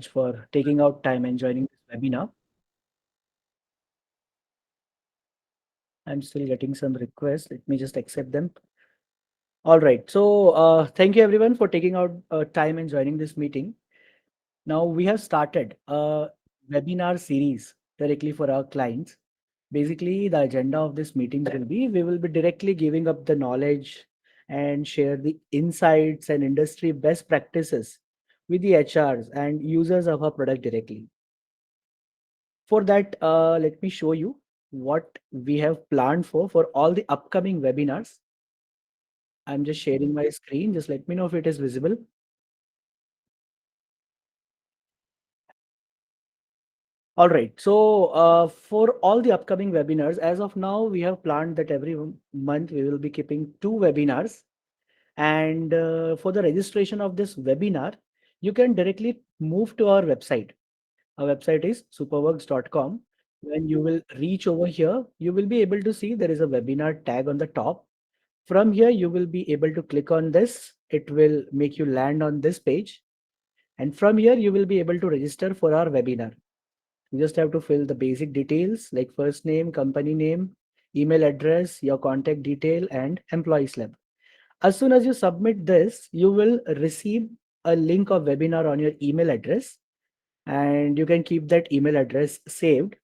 for taking out time and joining this webinar. I'm still getting some requests. Let me just accept them. All right. Thank you everyone for taking out time and joining this meeting. Now, we have started a webinar series directly for our clients. Basically, the agenda of this meeting will be we will be directly giving up the knowledge and share the insights and industry best practices with the HRs and users of our product directly. For that, let me show you what we have planned for all the upcoming webinars. I'm just sharing my screen. Just let me know if it is visible. All right. For all the upcoming webinars, as of now, we have planned that every month we will be keeping two webinars. And for the registration of this webinar, you can directly move to our website. Our website is superworks.com. When you will reach over here, you will be able to see there is a webinar tag on the top. From here, you will be able to click on this. It will make you land on this page. And from here, you will be able to register for our webinar. You just have to fill the basic details like first name, company name, email address, your contact detail, and employee slip. As soon as you submit this, you will receive a link of webinar on your email address, and you can keep that email address saved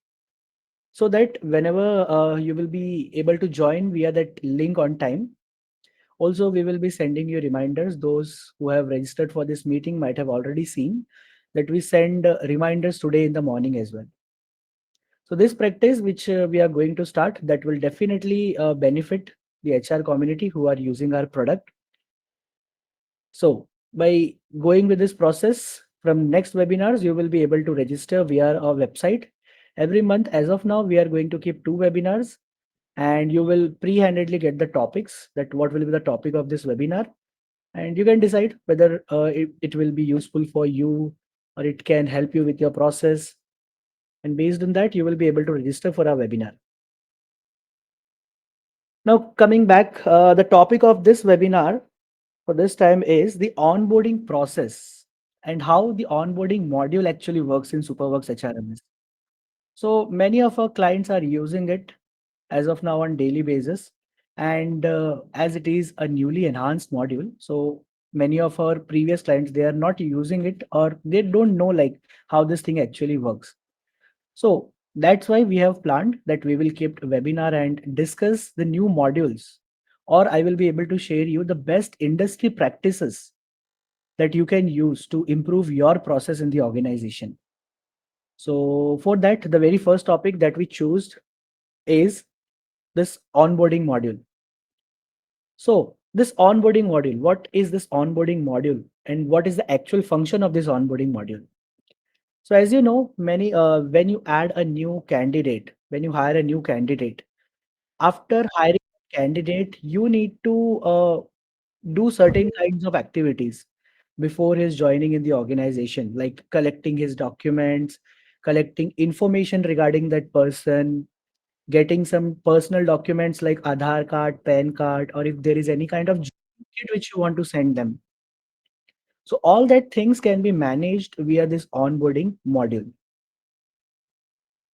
so that whenever you will be able to join via that link on time. Also, we will be sending you reminders. Those who have registered for this meeting might have already seen that we send reminders today in the morning as well. So this practice, which we are going to start, that will definitely benefit the HR community who are using our product. So by going with this process, from next webinars, you will be able to register via our website. Every month, as of now, we are going to keep two webinars, and you will pre-handedly get the topics, that what will be the topic of this webinar, and you can decide whether it will be useful for you or it can help you with your process. And based on that, you will be able to register for our webinar. Now, coming back, the topic of this webinar for this time is the onboarding process and how the onboarding module actually works in Superworks HRMS. So many of our clients are using it as of now on daily basis, and as it is a newly enhanced module, so many of our previous clients, they are not using it or they don't know like how this thing actually works. So that's why we have planned that we will keep a webinar and discuss the new modules, or I will be able to share you the best industry practices that you can use to improve your process in the organization. So for that, the very first topic that we choose is this onboarding module. So this onboarding module, what is this onboarding module and what is the actual function of this onboarding module? So as you know, many when you add a new candidate, when you hire a new candidate, after hiring a candidate, you need to do certain kinds of activities before his joining in the organization, like collecting his documents, collecting information regarding that person, getting some personal documents like Aadhaar card, PAN card, or if there is any kind of kit which you want to send them. So all that things can be managed via this onboarding module.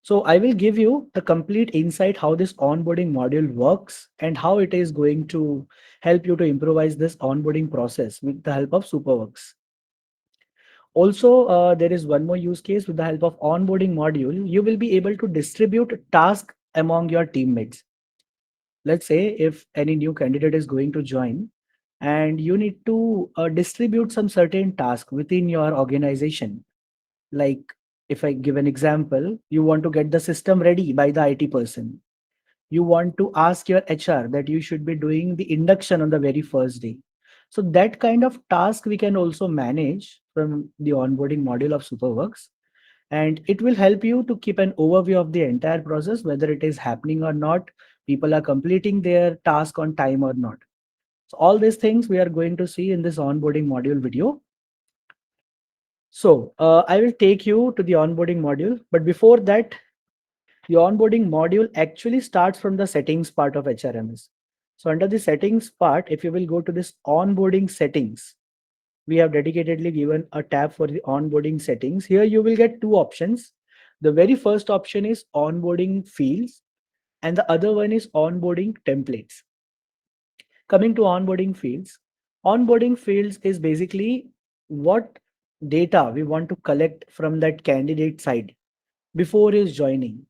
So I will give you the complete insight how this onboarding module works and how it is going to help you to improvise this onboarding process with the help of Superworks. Also, there is one more use case with the help of onboarding module. You will be able to distribute tasks among your teammates. Let's say if any new candidate is going to join and you need to distribute some certain task within your organization. Like if I give an example, you want to get the system ready by the IT person. You want to ask your HR that you should be doing the induction on the very first day. So that kind of task we can also manage from the onboarding module of Superworks, and it will help you to keep an overview of the entire process, whether it is happening or not, people are completing their task on time or not. So all these things we are going to see in this onboarding module video. So I will take you to the onboarding module, but before that, the onboarding module actually starts from the settings part of HRMS. So under the settings part, if you will go to this onboarding settings, we have dedicatedly given a tab for the onboarding settings. Here you will get two options. The very first option is onboarding fields, and the other one is onboarding templates. Coming to onboarding fields is basically what data we want to collect from that candidate side before is joining.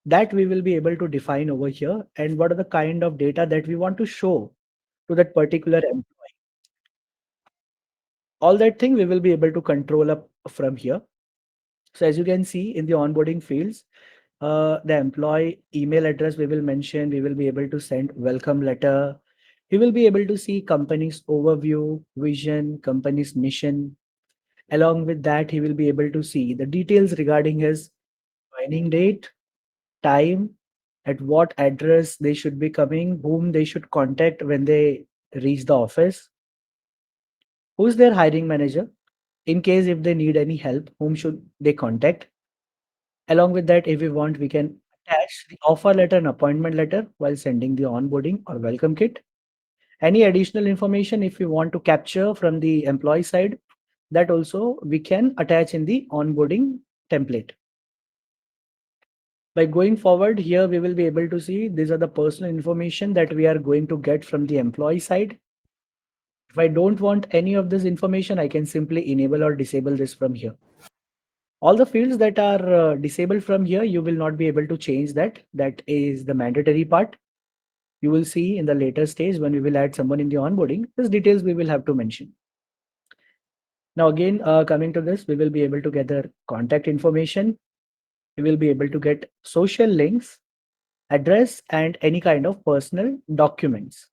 That we will be able to define over here, and what are the kind of data that we want to show to that particular employee. All that thing we will be able to control up from here. So as you can see in the onboarding fields, the employee email address we will mention, we will be able to send welcome letter. We will be able to see company's overview, vision, company's mission. Along with that, he will be able to see the details regarding his joining date, time, at what address they should be coming, whom they should contact when they reach the office, who's their hiring manager, in case if they need any help, whom should they contact. Along with that, if we want, we can attach the offer letter and appointment letter while sending the onboarding or welcome kit. Any additional information if we want to capture from the employee side, that also we can attach in the onboarding template. By going forward here, we will be able to see these are the personal information that we are going to get from the employee side. If I don't want any of this information, I can simply enable or disable this from here. All the fields that are disabled from here, you will not be able to change that. That is the mandatory part. You will see in the later stage when we will add someone in the onboarding, these details we will have to mention. Now again, coming to this, we will be able to gather contact information. We will be able to get social links, address, and any kind of personal documents.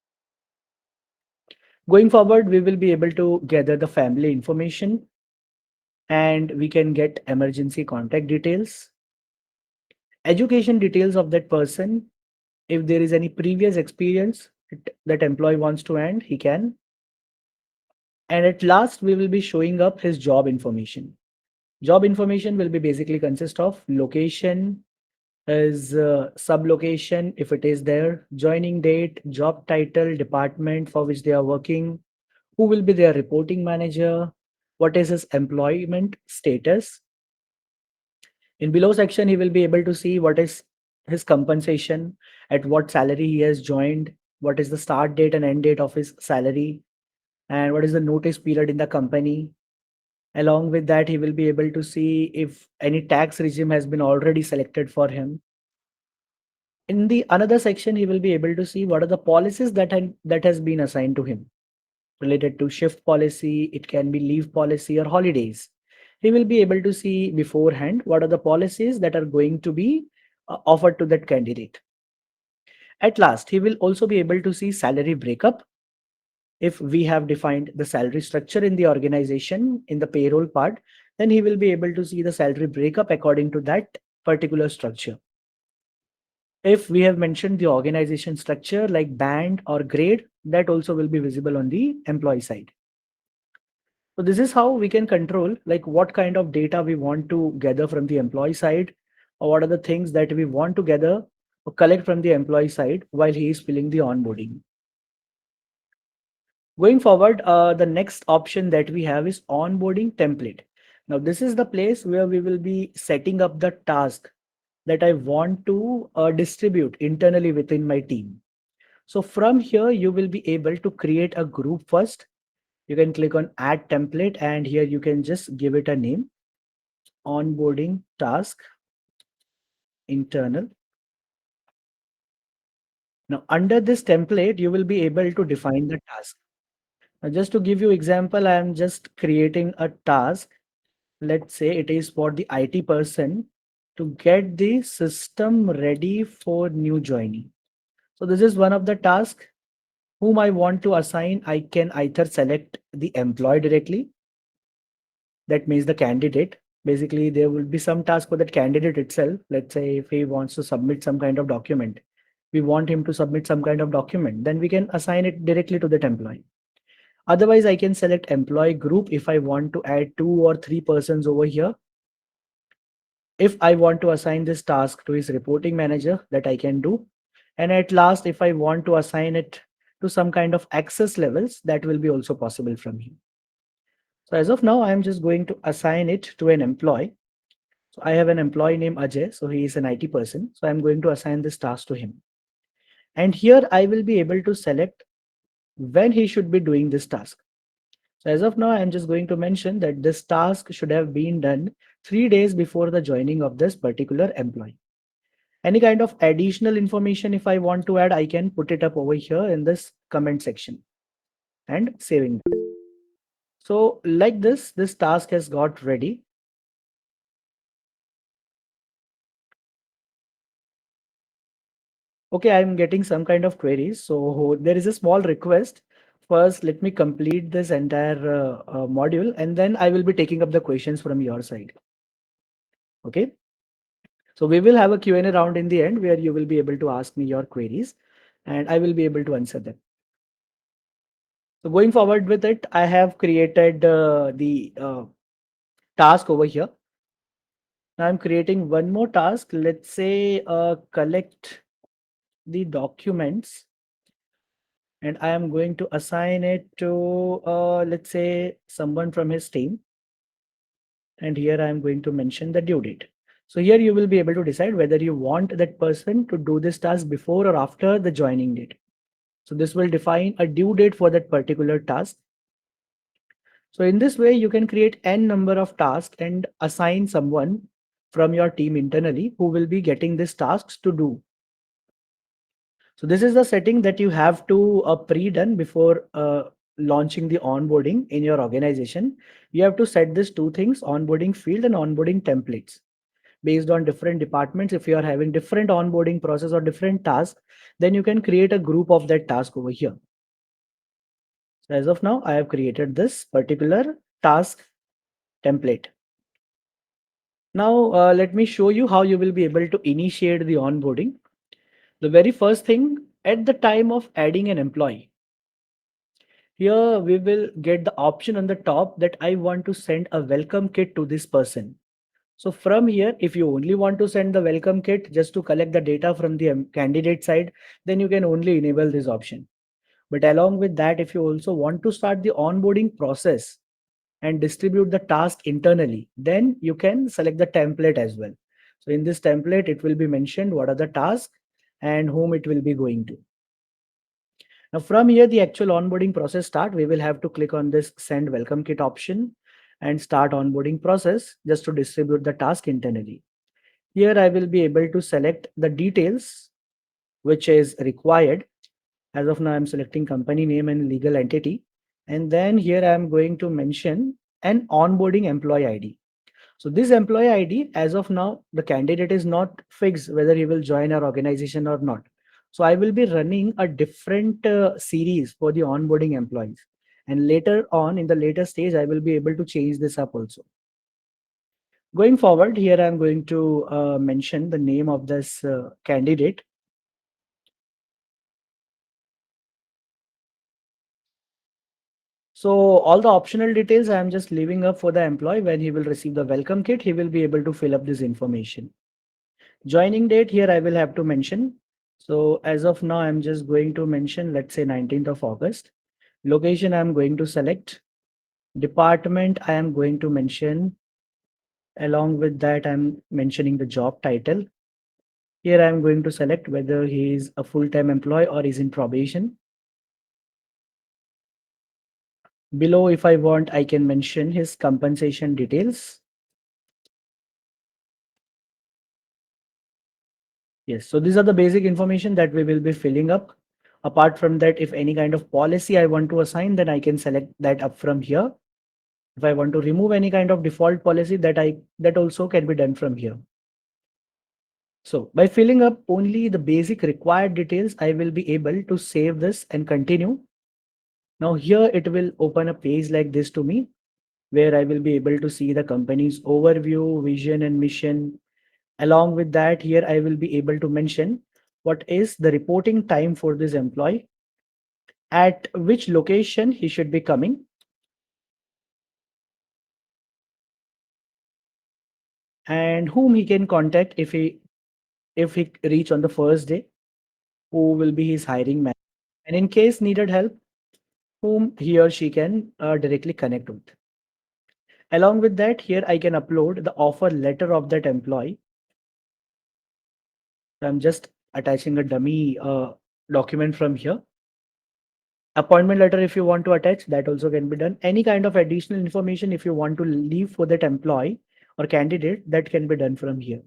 Going forward, we will be able to gather the family information, and we can get emergency contact details, education details of that person. If there is any previous experience that employee wants to end, he can. And at last, we will be showing up his job information. Job information will be basically consist of location, his sub-location, if it is there, joining date, job title, department for which they are working, who will be their reporting manager, what is his employment status. In below section, he will be able to see what is his compensation, at what salary he has joined, what is the start date and end date of his salary, and what is the notice period in the company. Along with that, he will be able to see if any tax regime has been already selected for him. In the another section, he will be able to see what are the policies that has been assigned to him related to shift policy. It can be leave policy or holidays. He will be able to see beforehand what are the policies that are going to be offered to that candidate. At last, he will also be able to see salary breakup. If we have defined the salary structure in the organization in the payroll part, then he will be able to see the salary breakup according to that particular structure. If we have mentioned the organization structure like band or grade, that also will be visible on the employee side. So this is how we can control like what kind of data we want to gather from the employee side, or what are the things that we want to gather or collect from the employee side while he is filling the onboarding. Going forward, the next option that we have is onboarding template. Now, this is the place where we will be setting up the task that I want to distribute internally within my team. So from here, you will be able to create a group first. You can click on add template, and here you can just give it a name, onboarding task internal. Now, under this template, you will be able to define the task. Now, just to give you example, I am just creating a task. Let's say it is for the IT person to get the system ready for new joining. So this is one of the tasks whom I want to assign. I can either select the employee directly, that means the candidate. Basically, there will be some task for that candidate itself. Let's say if he wants to submit some kind of document, we want him to submit some kind of document, then we can assign it directly to that employee. Otherwise, I can select employee group if I want to add 2 or 3 persons over here. If I want to assign this task to his reporting manager, that I can do. And at last, if I want to assign it to some kind of access levels, that will be also possible from here. So as of now, I am just going to assign it to an employee. So I have an employee named Ajay. So he is an IT person. So I'm going to assign this task to him. And here I will be able to select when he should be doing this task. So as of now, I'm just going to mention that this task should have been done 3 days before the joining of this particular employee. Any kind of additional information, if I want to add, I can put it up over here in this comment section and saving. So like this task has got ready. Okay, I'm getting some kind of queries. So there is a small request. First, let me complete this entire module, and then I will be taking up the questions from your side. Okay. So we will have a Q&A round in the end where you will be able to ask me your queries and I will be able to answer them. So going forward with it, I have created the task over here. Now I'm creating one more task. Let's say collect the documents, and I am going to assign it to, let's say, someone from his team. And here I am going to mention the due date. So here you will be able to decide whether you want that person to do this task before or after the joining date. So this will define a due date for that particular task. So in this way, you can create n number of tasks and assign someone from your team internally who will be getting these tasks to do. So this is the setting that you have to pre-done before launching the onboarding in your organization. You have to set these two things, onboarding field and onboarding templates. Based on different departments, if you are having different onboarding process or different tasks, then you can create a group of that task over here. So as of now, I have created this particular task template. Now, let me show you how you will be able to initiate the onboarding. The very first thing, at the time of adding an employee, here we will get the option on the top that I want to send a welcome kit to this person. So from here, if you only want to send the welcome kit just to collect the data from the candidate side, then you can only enable this option. But along with that, if you also want to start the onboarding process and distribute the task internally, then you can select the template as well. So in this template, it will be mentioned what are the tasks and whom it will be going to. Now from here, the actual onboarding process start, we will have to click on this send welcome kit option and start onboarding process just to distribute the task internally. Here I will be able to select the details which is required. As of now, I'm selecting company name and legal entity. And then here I'm going to mention an onboarding employee ID. So this employee ID, as of now, the candidate is not fixed whether he will join our organization or not. So I will be running a different series for the onboarding employees. And later on in the later stage, I will be able to change this up also. Going forward, here I'm going to mention the name of this candidate. So all the optional details I'm just leaving up for the employee. When he will receive the welcome kit, he will be able to fill up this information. Joining date here I will have to mention. So as of now, I'm just going to mention, let's say 19th of August. Location I'm going to select. Department I am going to mention. Along with that, I'm mentioning the job title. Here I'm going to select whether he is a full-time employee or is in probation. Below, if I want, I can mention his compensation details. Yes, so these are the basic information that we will be filling up. Apart from that, if any kind of policy I want to assign, then I can select that up from here. If I want to remove any kind of default policy, that also can be done from here. So by filling up only the basic required details, I will be able to save this and continue. Now here it will open a page like this to me, where I will be able to see the company's overview, vision and mission. Along with that, here I will be able to mention what is the reporting time for this employee, at which location he should be coming, and whom he can contact if he reach on the first day, who will be his hiring manager, and in case needed help, whom he or she can directly connect with. Along with that, here I can upload the offer letter of that employee. So I'm just attaching a dummy document from here. Appointment letter, if you want to attach, that also can be done. Any kind of additional information if you want to leave for that employee or candidate, that can be done from here.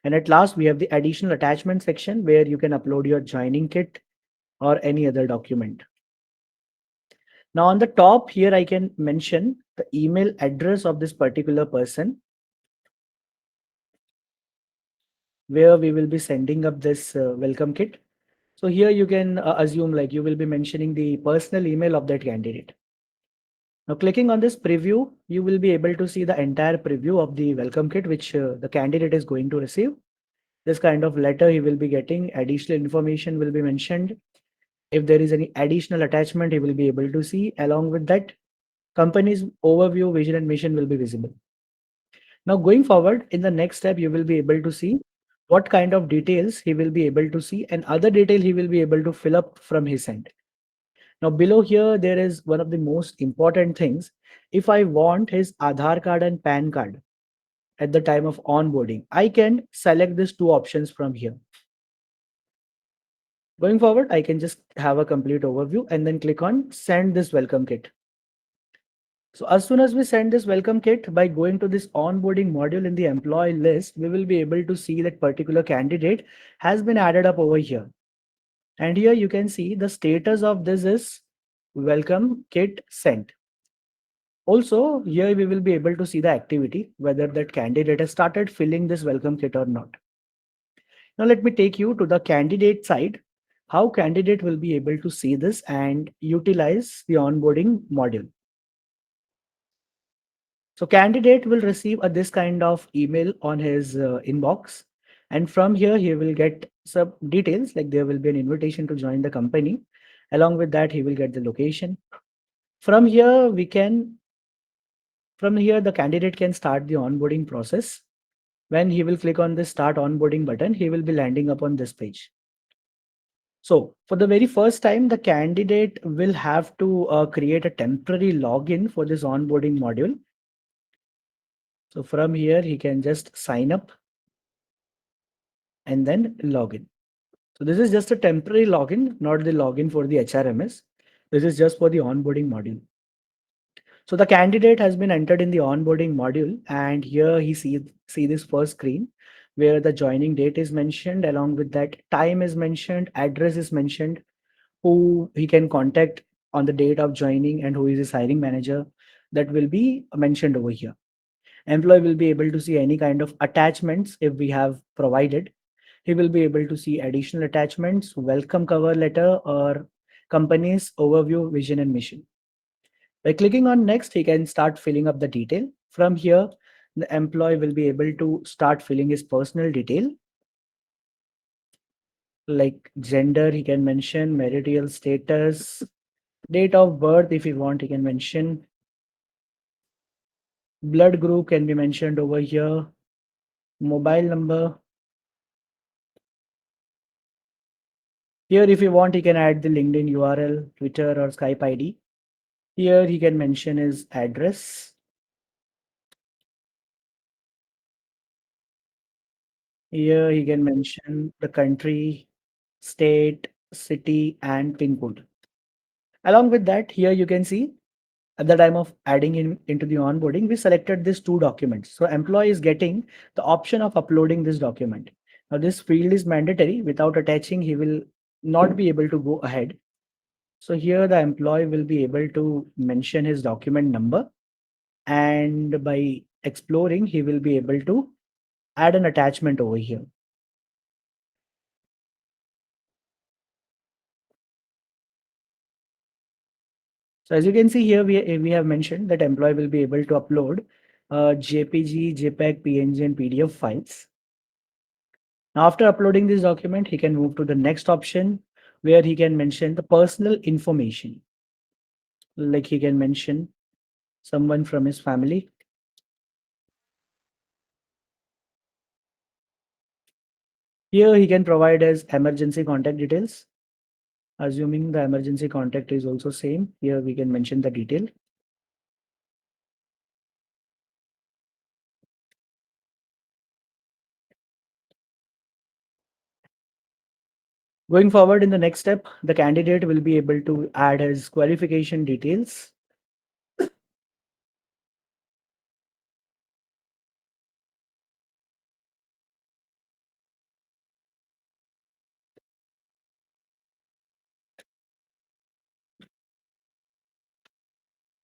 And at last, we have the additional attachment section where you can upload your joining kit or any other document. Now on the top here, I can mention the email address of this particular person where we will be sending up this welcome kit. So here you can assume like you will be mentioning the personal email of that candidate. Now clicking on this preview, you will be able to see the entire preview of the welcome kit which the candidate is going to receive. This kind of letter he will be getting, additional information will be mentioned. If there is any additional attachment, he will be able to see. Along with that, company's overview, vision and mission will be visible. Now going forward, in the next step, you will be able to see what kind of details he will be able to see and other detail he will be able to fill up from his end. Now below here, there is one of the most important things. If I want his Aadhaar card and PAN card at the time of onboarding, I can select these two options from here. Going forward, I can just have a complete overview and then click on send this welcome kit. So as soon as we send this welcome kit, by going to this onboarding module in the employee list, we will be able to see that particular candidate has been added up over here. And here you can see the status of this is welcome kit sent. Also, here we will be able to see the activity, whether that candidate has started filling this welcome kit or not. Now let me take you to the candidate side, how candidate will be able to see this and utilize the onboarding module. So candidate will receive this kind of email on his inbox. And from here, he will get some details like there will be an invitation to join the company. Along with that, he will get the location. From here, the candidate can start the onboarding process. When he will click on the start onboarding button, he will be landing up on this page. So for the very first time, the candidate will have to create a temporary login for this onboarding module. So from here, he can just sign up and then login. So this is just a temporary login, not the login for the HRMS. This is just for the onboarding module. So the candidate has been entered in the onboarding module, and here he see this first screen where the joining date is mentioned. Along with that, time is mentioned, address is mentioned, who he can contact on the date of joining, and who is his hiring manager. That will be mentioned over here. Employee will be able to see any kind of attachments if we have provided. He will be able to see additional attachments, welcome cover letter, or company's overview, vision, and mission. By clicking on next, he can start filling up the detail. From here, the employee will be able to start filling his personal detail like gender, he can mention marital status, date of birth, if he want, he can mention blood group can be mentioned over here, mobile number. Here, if you want, he can add the LinkedIn URL, Twitter, or Skype ID. Here, he can mention his address. Here, he can mention the country, state, city, and pin code. Along with that, here you can see at the time of adding in into the onboarding, we selected these two documents. So employee is getting the option of uploading this document. Now this field is mandatory. Without attaching, he will not be able to go ahead. So here the employee will be able to mention his document number, and by exploring, he will be able to add an attachment over here. So as you can see here, we have mentioned that employee will be able to upload JPG, JPEG, PNG, and PDF files. Now, after uploading this document, he can move to the next option where he can mention the personal information. Like he can mention someone from his family. Here he can provide his emergency contact details. Assuming the emergency contact is also same, here we can mention the detail. Going forward in the next step, the candidate will be able to add his qualification details.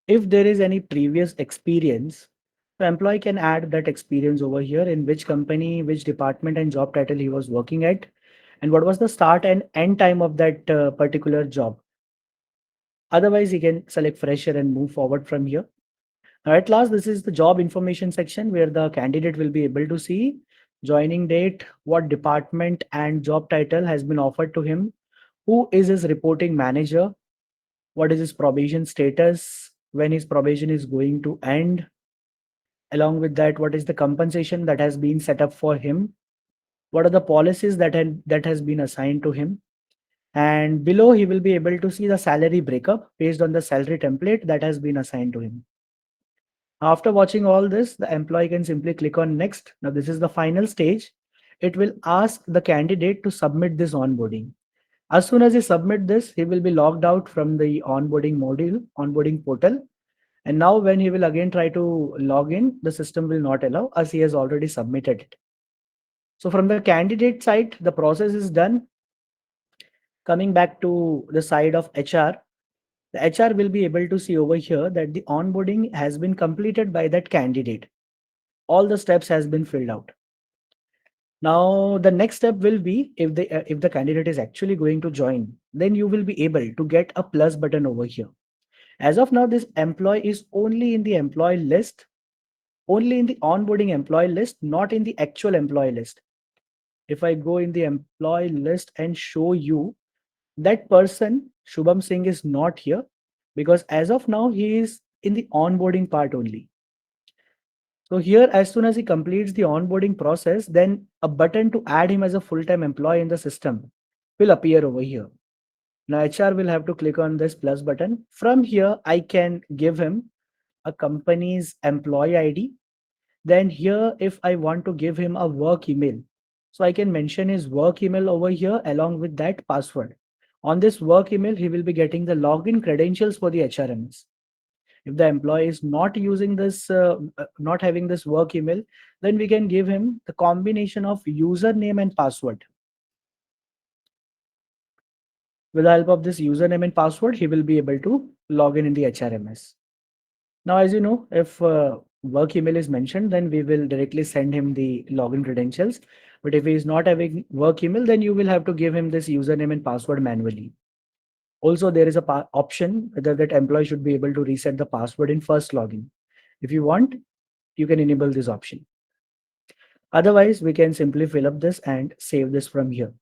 If there is any previous experience, the employee can add that experience over here, in which company, which department and job title he was working at, and what was the start and end time of that particular job. Otherwise, he can select fresher and move forward from here. Now, at last, this is the job information section where the candidate will be able to see joining date, what department and job title has been offered to him, who is his reporting manager, what is his probation status, when his probation is going to end, along with that, what is the compensation that has been set up for him, what are the policies that has been assigned to him, and below he will be able to see the salary breakup based on the salary template that has been assigned to him. After watching all this, the employee can simply click on next. Now, this is the final stage. It will ask the candidate to submit this onboarding. As soon as he submit this, he will be logged out from the onboarding module, onboarding portal. And now when he will again try to log in, the system will not allow as he has already submitted it. So from the candidate side, the process is done. Coming back to the side of HR, the HR will be able to see over here that the onboarding has been completed by that candidate. All the steps has been filled out. Now the next step will be if the candidate is actually going to join, then you will be able to get a plus button over here. As of now, this employee is only in the employee list, only in the onboarding employee list, not in the actual employee list. If I go in the employee list and show you that person, Shubham Singh is not here because as of now, he is in the onboarding part only. So here, as soon as he completes the onboarding process, then a button to add him as a full-time employee in the system will appear over here. Now HR will have to click on this plus button. From here, I can give him a company's employee ID. Then here, if I want to give him a work email, so I can mention his work email over here along with that password. On this work email, he will be getting the login credentials for the HRMS. If the employee is not using this, not having this work email, then we can give him the combination of username and password. With the help of this username and password, he will be able to log in the HRMS. Now, as you know, if work email is mentioned, then we will directly send him the login credentials. But if he is not having work email, then you will have to give him this username and password manually. Also, there is a option whether that employee should be able to reset the password in first login. If you want, you can enable this option. Otherwise, we can simply fill up this and save this from here.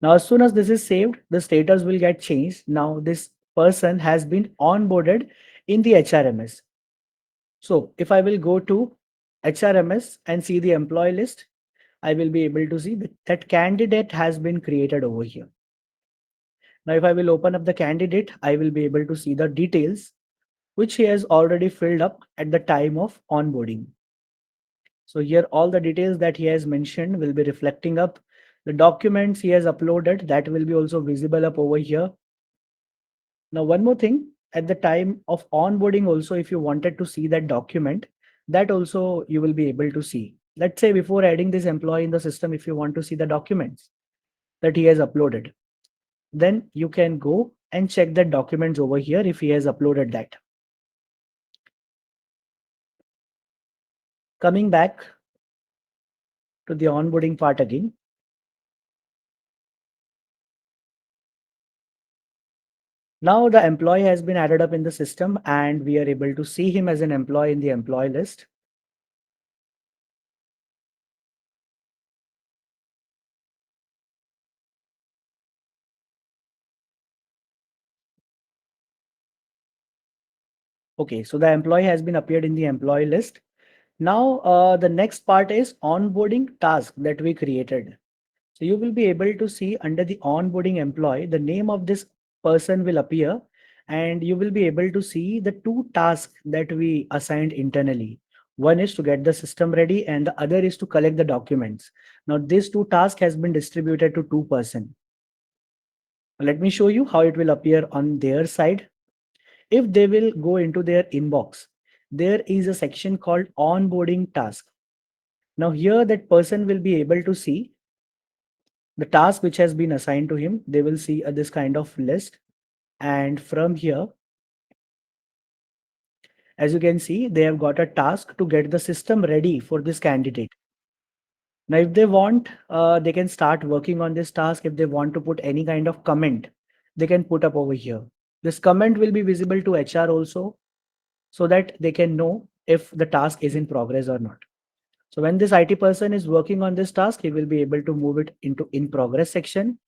Now, as soon as this is saved, the status will get changed. Now, this person has been onboarded in the HRMS. So if I will go to HRMS and see the employee list, I will be able to see that candidate has been created over here. Now, if I will open up the candidate, I will be able to see the details which he has already filled up at the time of onboarding. So here all the details that he has mentioned will be reflecting up. The documents he has uploaded, that will be also visible up over here. Now one more thing, at the time of onboarding also, if you wanted to see that document, that also you will be able to see. Let's say before adding this employee in the system, if you want to see the documents that he has uploaded, then you can go and check the documents over here if he has uploaded that. Coming back to the onboarding part again. Now the employee has been added up in the system and we are able to see him as an employee in the employee list. Okay, so the employee has been appeared in the employee list. Now the next part is onboarding task that we created. So you will be able to see under the onboarding employee, the name of this person will appear and you will be able to see the two tasks that we assigned internally. One is to get the system ready and the other is to collect the documents. Now these two tasks has been distributed to two person. Let me show you how it will appear on their side. If they will go into their inbox, there is a section called onboarding task. Now here that person will be able to see the task which has been assigned to him. They will see this kind of list. And from here, as you can see, they have got a task to get the system ready for this candidate. Now, if they want, they can start working on this task. If they want to put any kind of comment, they can put up over here. This comment will be visible to HR also, so that they can know if the task is in progress or not. So when this IT person is working on this task, he will be able to move it into in progress section.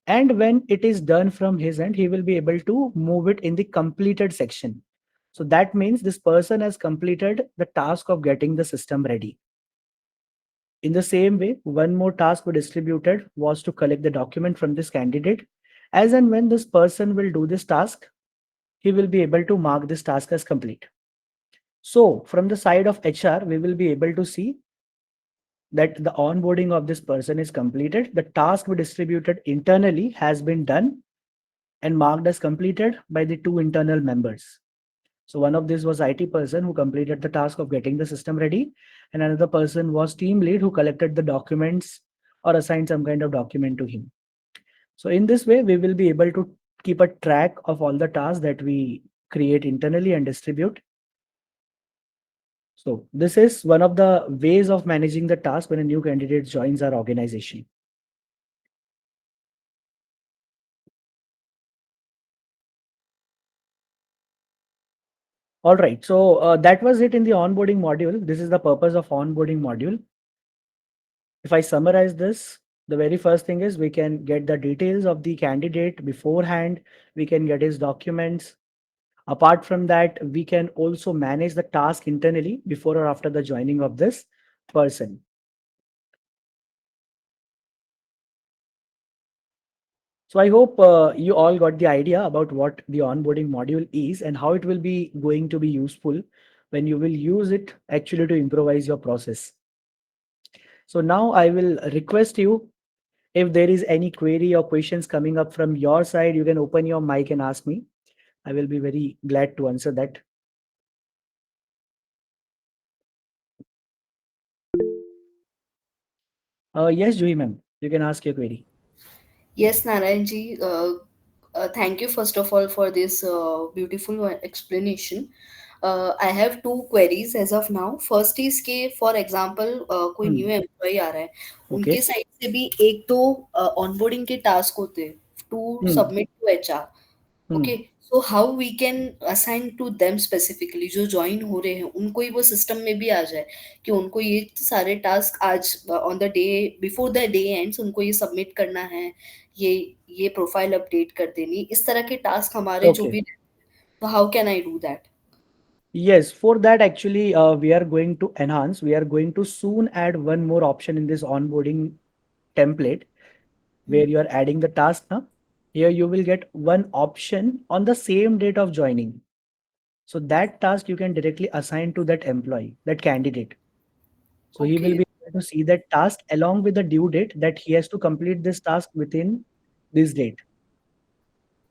And when it is done from his end, he will be able to move it in the completed section. So that means this person has completed the task of getting the system ready. In the same way, one more task we distributed was to collect the document from this candidate. As and when this person will do this task, he will be able to mark this task as complete. So from the side of HR, we will be able to see that the onboarding of this person is completed. The task we distributed internally has been done and marked as completed by the two internal members. So one of this was IT person who completed the task of getting the system ready, and another person was team lead who collected the documents or assigned some kind of document to him. So in this way, we will be able to keep a track of all the tasks that we create internally and distribute. So this is one of the ways of managing the task when a new candidate joins our organization. All right, so that was it in the onboarding module. This is the purpose of onboarding module. If I summarize this, the very first thing is we can get the details of the candidate beforehand. We can get his documents. Apart from that, we can also manage the task internally before or after the joining of this person. So I hope you all got the idea about what the onboarding module is and how it will be going to be useful when you will use it actually to improvise your process. So now I will request you, if there is any query or questions coming up from your side, you can open your mic and ask me. I will be very glad to answer that. Yes, Juhi ma'am, you can ask your query. Yes, Narayanji, thank you first of all for this beautiful explanation. I have two queries as of now. First is कि for example कोई Hmm. New employ आ रहा है, उनके Okay. Side से भी एक दो onboarding के टास्क होते हैं to Hmm. Submit to HR. Okay, Hmm. So how we can assign to them specifically जो ज्वाइन हो रहे हैं उनको ही वो सिस्टम में भी आ जाए कि उनको ये सारे टास्क आज on the day before the day ends उनको ये सबमिट करना है, ये ये प्रोफाइल अपडेट कर देनी, इस तरह के टास्क हमारे जो Okay. भी, तो how can I do that? Yes, for that actually, we are going to enhance. We are going to soon add one more option in this onboarding template where you are adding the task now. Here you will get one option on the same date of joining. So that task you can directly assign to that employee, that candidate. So he will okay, be able to see that task along with the due date that he has to complete this task within this date.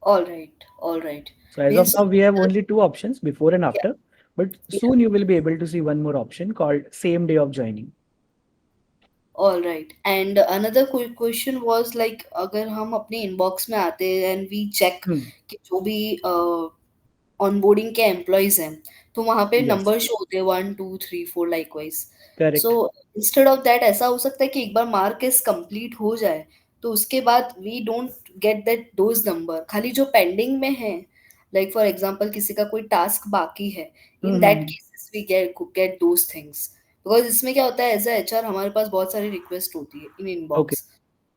All right, all right. So as of means now, we have only two options before and या, after, but soon you will be able to see one more option called same day of joining. All right. And another question was like अगर हम अपने inbox में आते हैं and we check Hmm. कि जो भी ऑनबोर्डिंग के एम्प्लॉइज हैं, तो वहाँ पे Yes, नंबर शो होते हैं 1 2 3 4 like wise. So correct. Instead of that ऐसा हो सकता है कि एक बार मार्क इस कंप्लीट हो जाए तो उसके बाद we don't get that those number, खाली जो पेंडिंग में है, लाइक फॉर एग्जांपल किसी का कोई टास्क बाकी है, in that Hmm. Cases we get those things. Because इसमें क्या होता है, एज अ एचआर हमारे पास बहुत सारी रिक्वेस्ट होती है in Okay. Inbox.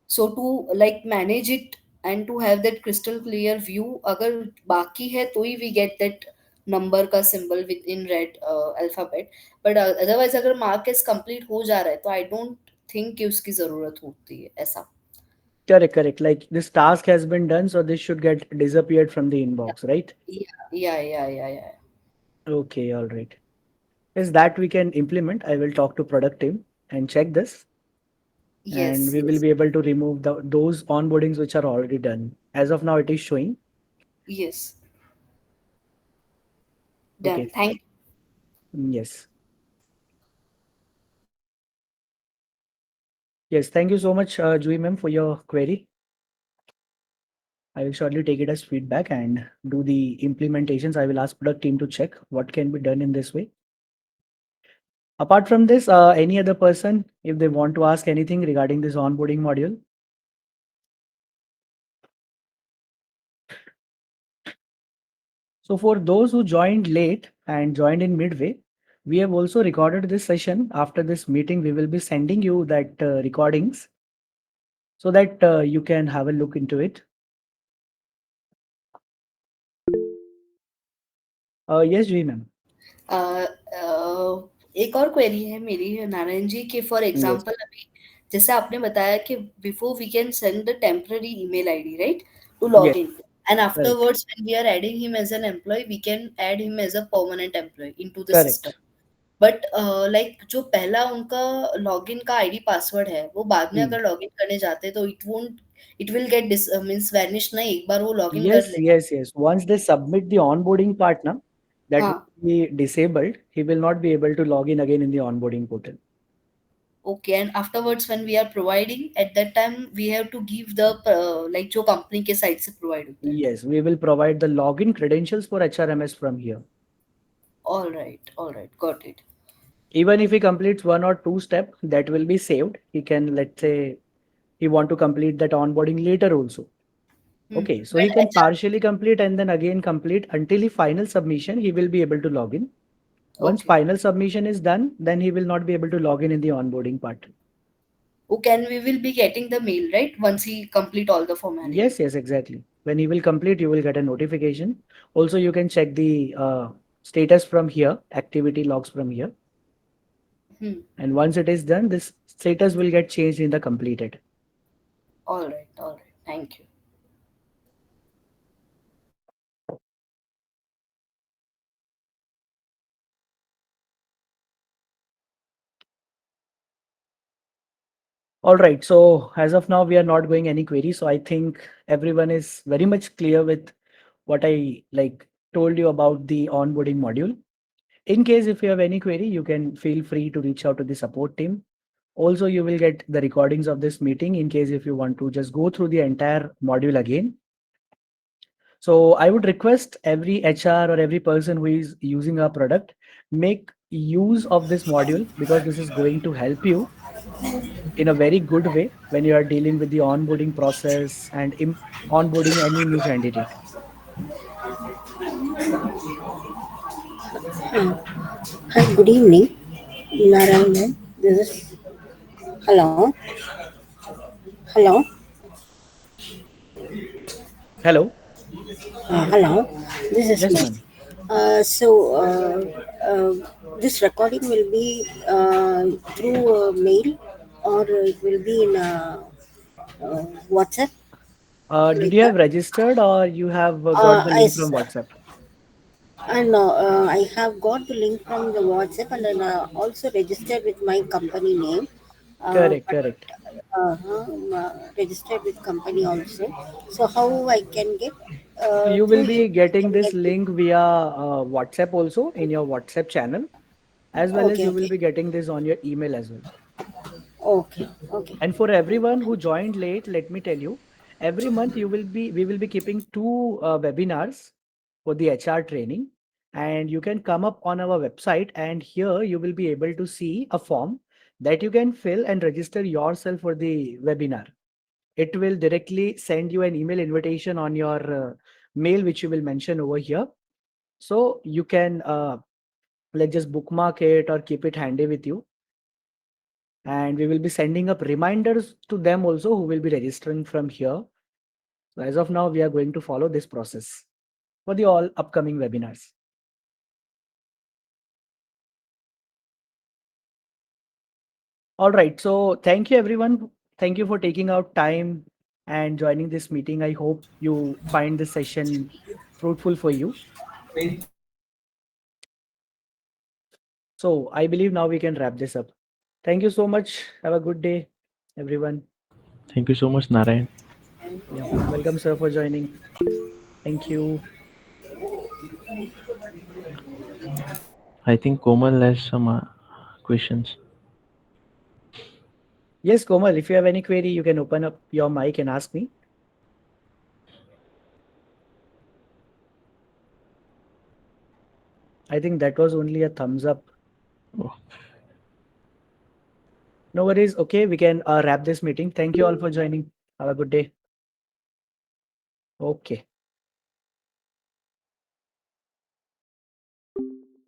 So to like manage it and to have that crystal clear view, अगर बाकी है तो ही वी गेट दैट नंबर का symbol with in red alphabet. But otherwise अगर मार्क इज कंप्लीट हो जा रहा है तो आई डोंट थिंक कि उसकी जरूरत होती है ऐसा. Correct, correct. Like this task has been done, so this should get disappeared from the inbox, right? या या या या. Okay, all right. Is that we can implement. I will talk to product team and check this, and Yes, we will yes, be able to remove those onboardings which are already done. As of now, it is showing. yes. Done. Okay. Thank. Yes. Yes. Thank you so much, Jui ma'am, for your query. I will surely take it as feedback and do the implementations. I will ask product team to check what can be done in this way. Apart from this, any other person, if they want to ask anything regarding this onboarding module. So for those who joined late and joined in midway, we have also recorded this session. After this meeting, we will be sending you that recordings so that you can have a look into it. Yes, Jui ma'am. अ, एक और query है मेरी नारायण जी कि for Yes, example अभी जैसे आपने बताया कि before we can send the temporary email ID right to log yes, in and correct, afterwards when we are adding him as an employee we can add him as a permanent employee into the system correct. But like जो पहला उनका login का ID password है वो बाद में Hmm. अगर login करने जाते हैं तो it will get means vanish ना एक बार वो लॉगिन कर Yes, ले yes, yes. Once they submit the onboarding part, na, that will हाँ be disabled. He will not be able to log in again in the onboarding portal. Okay, and afterwards when we are providing, at that time we have to give the like जो company के side से provide होता है. Yes, we will provide the login credentials for HRMS from here. All right, got it. Even if he completes one or two step, that will be saved. He can, let's say, he want to complete that onboarding later also. Okay, so When he can HR, partially complete and then again complete until the final submission, he will be able to log in. Once okay, final submission is done, then he will not be able to log in the onboarding part. who can we will be getting the mail right once he complete all the Yes, formality. yes, exactly. When he will complete, you will get a notification. Also, you can check the status from here, activity logs from here. Hmm. And once it is done, this status will get changed in the completed. All right. Thank you. All right. So as of now, we are not going any query. So I think everyone is very much clear with what I like told you about the onboarding module. In case if you have any query, you can feel free to reach out to the support team. Also, you will get the recordings of this meeting in case if you want to just go through the entire module again. So I would request every HR or every person who is using our product, make use of this module because this is going to help you in a very good way when you are dealing with the onboarding process and onboarding any new candidate. Hi, good evening. Narayan. This is hello. Hello. Hello. Hello. This is Yes, me. ma'am. This recording will be through mail or it will be in WhatsApp Did like you have that. registered or you have got the link from WhatsApp? I have got the link from the WhatsApp and then also registered with my company name. Correct, But correct. registered with company also. So how I can get So you will through be email I getting can this get it. link via WhatsApp also in your WhatsApp channel, as well as Okay, you will okay, be getting this on your email as well. okay, okay. And for everyone who joined late, let me tell you, every month we will be keeping two webinars for the HR training, and you can come up on our website, and here you will be able to see a form that you can fill and register yourself for the webinar. It will directly send you an email invitation on your mail, which you will mention over here. So you can like just bookmark it or keep it handy with you, and we will be sending up reminders to them also who will be registering from here. So as of now, we are going to follow this process for the all upcoming webinars. All right. So thank you everyone. Thank you for taking out time and joining this meeting. I hope you find this session fruitful for you. So I believe now we can wrap this up. Thank you so much. Have a good day, everyone. Thank you so much, Narayan. Yeah. Welcome, sir, for joining. Thank you. I think Komal has some questions. Yes, Komal, if you have any query, you can open up your mic and ask me. I think that was only a thumbs up. Oh, No worries. Okay, we can wrap this meeting. Thank you all for joining. Have a good day. Okay.